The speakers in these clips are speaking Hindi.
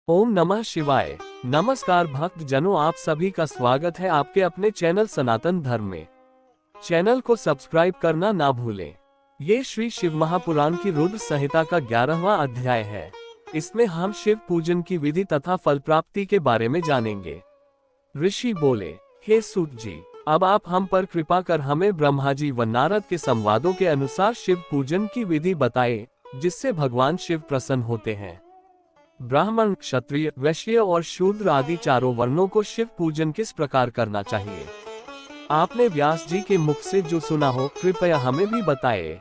ओम नमः शिवाय। नमस्कार भक्त जनों, आप सभी का स्वागत है आपके अपने चैनल सनातन धर्म में। चैनल को सब्सक्राइब करना ना भूलें। ये श्री शिव महापुराण की रुद्र संहिता का 11वां अध्याय है। इसमें हम शिव पूजन की विधि तथा फल प्राप्ति के बारे में जानेंगे। ऋषि बोले, हे सूत जी, अब आप हम पर कृपा कर हमें ब्रह्मा जी व नारद के संवादों के अनुसार शिव पूजन की विधि बताएं, जिससे भगवान शिव प्रसन्न होते हैं। ब्राह्मण, क्षत्रिय, वैश्य और शूद्र आदि चारों वर्णों को शिव पूजन किस प्रकार करना चाहिए, आपने व्यास जी के मुख से जो सुना हो, कृपया हमें भी बताएं।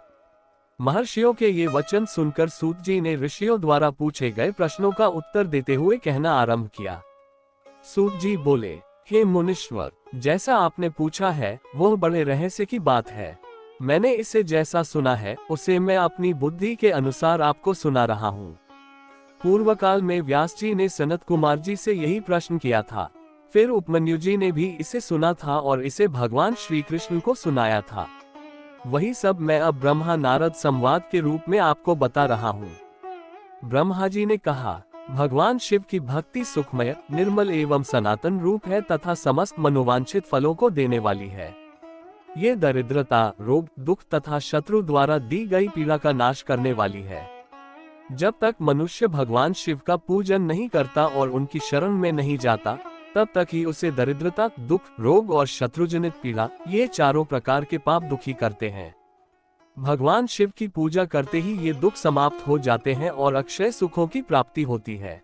महर्षियों के ये वचन सुनकर सूत जी ने ऋषियों द्वारा पूछे गए प्रश्नों का उत्तर देते हुए कहना आरंभ किया। सूत जी बोले, हे मुनीश्वर, जैसा आपने पूछा है वह बड़े रहस्य की बात है। मैंने इसे जैसा सुना है उसे मैं अपनी बुद्धि के अनुसार आपको सुना रहा हूँ। पूर्व काल में व्यास जी ने सनत कुमार जी से यही प्रश्न किया था। फिर उपमन्यु जी ने भी इसे सुना था और इसे भगवान श्री कृष्ण को सुनाया था। वही सब मैं अब ब्रह्मा नारद संवाद के रूप में आपको बता रहा हूँ। ब्रह्मा जी ने कहा, भगवान शिव की भक्ति सुखमय, निर्मल एवं सनातन रूप है तथा समस्त मनोवांछित फलों को देने वाली है। ये दरिद्रता, रोग, दुख तथा शत्रु द्वारा दी गई पीड़ा का नाश करने वाली है। जब तक मनुष्य भगवान शिव का पूजन नहीं करता और उनकी शरण में नहीं जाता, तब तक ही उसे दरिद्रता, दुख, रोग और शत्रुजनित पीड़ा, ये चारों प्रकार के पाप दुखी करते हैं। भगवान शिव की पूजा करते ही ये दुख समाप्त हो जाते हैं और अक्षय सुखों की प्राप्ति होती है।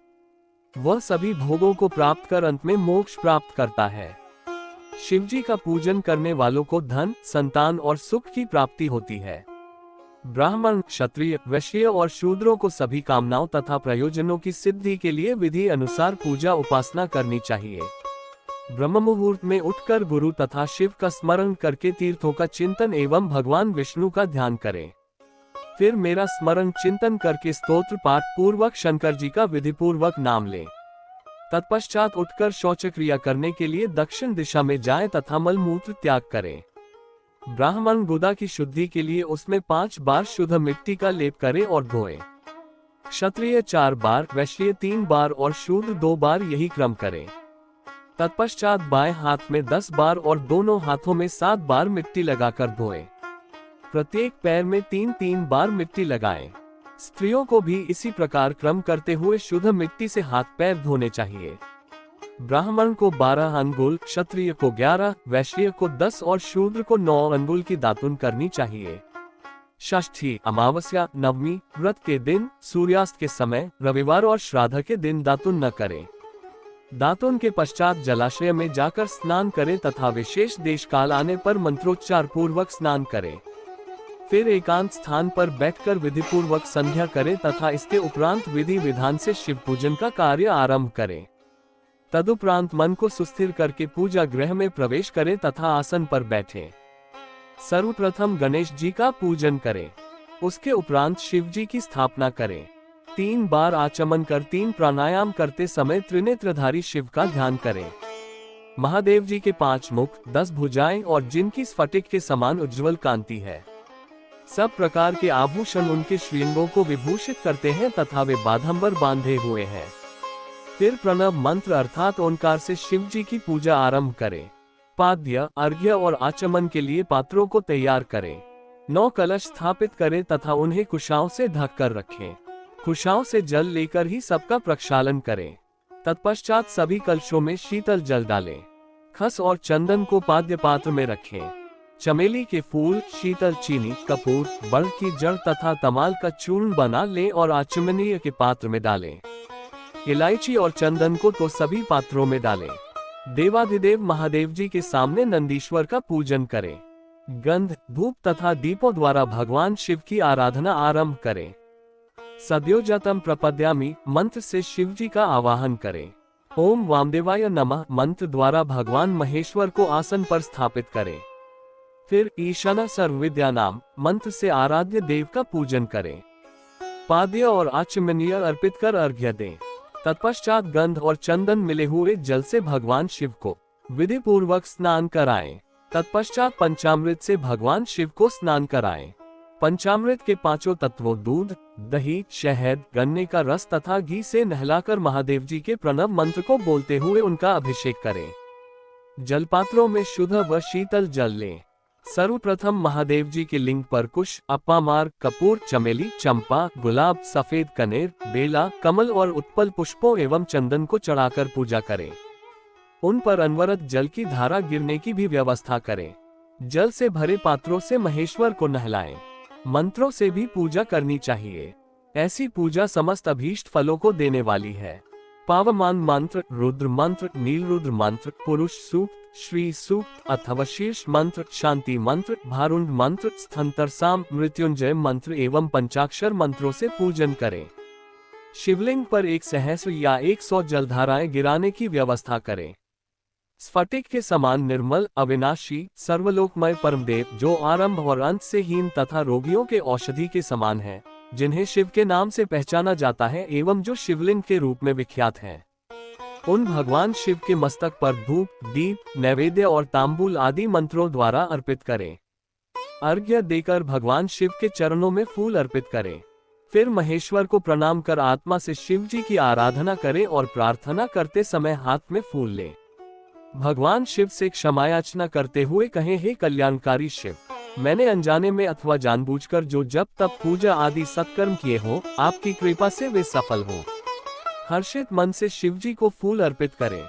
वह सभी भोगों को प्राप्त कर अंत में मोक्ष प्राप्त करता है। शिव जी का पूजन करने वालों को धन, संतान और सुख की प्राप्ति होती है। ब्राह्मण, क्षत्रिय, वैश्य और शूद्रों को सभी कामनाओं तथा प्रयोजनों की सिद्धि के लिए विधि अनुसार पूजा उपासना करनी चाहिए। ब्रह्म मुहूर्त में उठकर गुरु तथा शिव का स्मरण करके तीर्थों का चिंतन एवं भगवान विष्णु का ध्यान करें। फिर मेरा स्मरण चिंतन करके स्तोत्र पाठ पूर्वक शंकर जी का विधि पूर्वक नाम लें। तत्पश्चात उठकर शौच क्रिया करने के लिए दक्षिण दिशा में जाएं तथा मलमूत्र त्याग करें। ब्राह्मण गुदा की शुद्धि के लिए उसमें 5 बार शुद्ध मिट्टी का लेप करें और धोएं। क्षत्रिय 4 बार, वैश्य 3 बार और शूद्र 2 बार यही क्रम करें। तत्पश्चात बाएं हाथ में 10 बार और दोनों हाथों में 7 बार मिट्टी लगाकर धोएं। प्रत्येक पैर में 3-3 बार मिट्टी लगाएं। स्त्रियों को भी इसी प्रकार क्रम करते हुए शुद्ध मिट्टी से हाथ पैर धोने चाहिए। ब्राह्मण को 12 अंगुल, क्षत्रिय को 11, वैश्य को 10 और शूद्र को 9 अंगुल की दातुन करनी चाहिए। षष्ठी, अमावस्या, नवमी, व्रत के दिन, सूर्यास्त के समय, रविवार और श्राद्ध के दिन दातुन न करें। दातुन के पश्चात जलाशय में जाकर स्नान करें तथा विशेष देश काल आने पर मंत्रोच्चार पूर्वक स्नान करें। फिर एकांत स्थान पर बैठकर विधि पूर्वक संध्या करें तथा इसके उपरांत विधि विधान से शिव पूजन का कार्य आरंभ करें। तदुपरांत मन को सुस्थिर करके पूजा गृह में प्रवेश करें तथा आसन पर बैठें। सर्वप्रथम गणेश जी का पूजन करें। उसके उपरांत शिव जी की स्थापना करें। 3 बार आचमन कर 3 प्राणायाम करते समय त्रिनेत्रधारी शिव का ध्यान करें। महादेव जी के 5 मुख, 10 भुजाएं और जिनकी स्फटिक के समान उज्ज्वल कांति है। सब प्रकार के आभूषण उनके श्रीअंगों को विभूषित करते हैं तथा वे बाधंबर बांधे हुए हैं। फिर प्रणव मंत्र अर्थात ओंकार से शिव जी की पूजा आरंभ करें। पाद्य, अर्घ्य और आचमन के लिए पात्रों को तैयार करें। 9 कलश स्थापित करें तथा उन्हें कुशाओं से ढक कर रखें। कुशाओं से जल लेकर ही सबका प्रक्षालन करें। तत्पश्चात सभी कलशों में शीतल जल डालें। खस और चंदन को पाद्य पात्र में रखें। चमेली के फूल, शीतल चीनी, कपूर, बड़ की जड़ तथा तमाल का चूर्ण बना लें और आचमनीय के पात्र में डालें। इलायची और चंदन को तो सभी पात्रों में डालें। देवाधिदेव महादेव जी के सामने नंदीश्वर का पूजन करें। गंध, धूप तथा दीपों द्वारा भगवान शिव की आराधना आरंभ करें। सद्योजातम प्रपद्यामि मंत्र से शिव जी का आवाहन करें। ओम वामदेवाय नमः मंत्र द्वारा भगवान महेश्वर को आसन पर स्थापित करें। फिर ईशाना सर्वविद्या नाम मंत्र से आराध्य देव का पूजन करें। पाद्य और आचमनीय अर्पित कर अर्घ्य दें। तत्पश्चात गंध और चंदन मिले हुए जल से भगवान शिव को विधि पूर्वक स्नान कराएं। तत्पश्चात पंचामृत से भगवान शिव को स्नान कराएं। पंचामृत के पांचों तत्वों दूध, दही, शहद, गन्ने का रस तथा घी से नहलाकर महादेव जी के प्रणव मंत्र को बोलते हुए उनका अभिषेक करें। जलपात्रों में शुद्ध व शीतल जल लें। सर्वप्रथम महादेव जी के लिंग पर कुश, अपामार, कपूर, चमेली, चंपा, गुलाब, सफेद कनेर, बेला, कमल और उत्पल पुष्पों एवं चंदन को चढ़ाकर पूजा करें। उन पर अनवरत जल की धारा गिरने की भी व्यवस्था करें। जल से भरे पात्रों से महेश्वर को नहलाएं। मंत्रों से भी पूजा करनी चाहिए। ऐसी पूजा समस्त अभीष्ट फलों को देने वाली है। पावमान मंत्र, रुद्र मंत्र, नीलरुद्र मंत्र, पुरुष सूक्त, श्री सूक्त अथवा शीर्ष मंत्र, शांति मंत्र, भारुंड मंत्र, स्थंतरसाम, मृत्युंजय मंत्र एवं पंचाक्षर मंत्रों से पूजन करें। शिवलिंग पर 1 सहस्र या 100 जलधाराएं गिराने की व्यवस्था करें। स्फटिक के समान निर्मल, अविनाशी, सर्वलोकमय परमदेव जो आरंभ और अंत से हीन तथा रोगियों के औषधि के समान है, जिन्हें शिव के नाम से पहचाना जाता है एवं जो शिवलिंग के रूप में विख्यात हैं, उन भगवान शिव के मस्तक पर धूप, दीप, नैवेद्य और तांबूल आदि मंत्रों द्वारा अर्पित करें। अर्घ्य देकर भगवान शिव के चरणों में फूल अर्पित करें। फिर महेश्वर को प्रणाम कर आत्मा से शिव जी की आराधना करें और प्रार्थना करते समय हाथ में फूल लें। भगवान शिव से क्षमायाचना करते हुए कहें, हे कल्याणकारी शिव, मैंने अनजाने में अथवा जानबूझकर जो जप तप पूजा आदि सत्कर्म किए हो, आपकी कृपा से वे सफल हो। हर्षित मन से शिव जी को फूल अर्पित करें।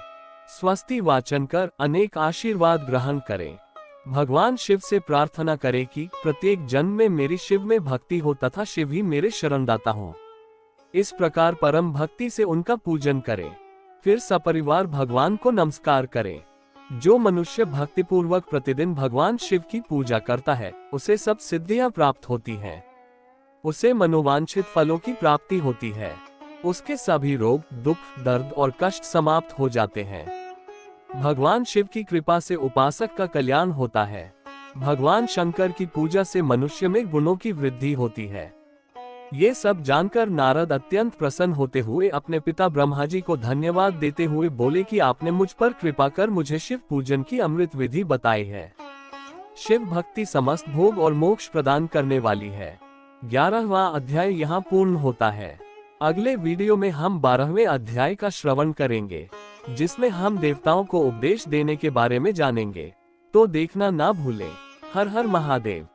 स्वस्ति वाचन कर अनेक आशीर्वाद ग्रहण करें। भगवान शिव से प्रार्थना करें कि प्रत्येक जन्म में मेरी शिव में भक्ति हो तथा शिव ही मेरे शरणदाता हो। इस प्रकार परम भक्ति से उनका पूजन करें। फिर सपरिवार भगवान को नमस्कार करें। जो मनुष्य भक्तिपूर्वक प्रतिदिन भगवान शिव की पूजा करता है, उसे सब सिद्धियां प्राप्त होती हैं। उसे मनोवांछित फलों की प्राप्ति होती है। उसके सभी रोग, दुख, दर्द और कष्ट समाप्त हो जाते हैं। भगवान शिव की कृपा से उपासक का कल्याण होता है। भगवान शंकर की पूजा से मनुष्य में गुणों की वृद्धि होती है। ये सब जानकर नारद अत्यंत प्रसन्न होते हुए अपने पिता ब्रह्मा जी को धन्यवाद देते हुए बोले कि आपने मुझ पर कृपा कर मुझे शिव पूजन की अमृत विधि बताई है। शिव भक्ति समस्त भोग और मोक्ष प्रदान करने वाली है। 11वां अध्याय यहाँ पूर्ण होता है। अगले वीडियो में हम 12वें अध्याय का श्रवण करेंगे, जिसमें हम देवताओं को उपदेश देने के बारे में जानेंगे। तो देखना ना भूलें। हर हर महादेव।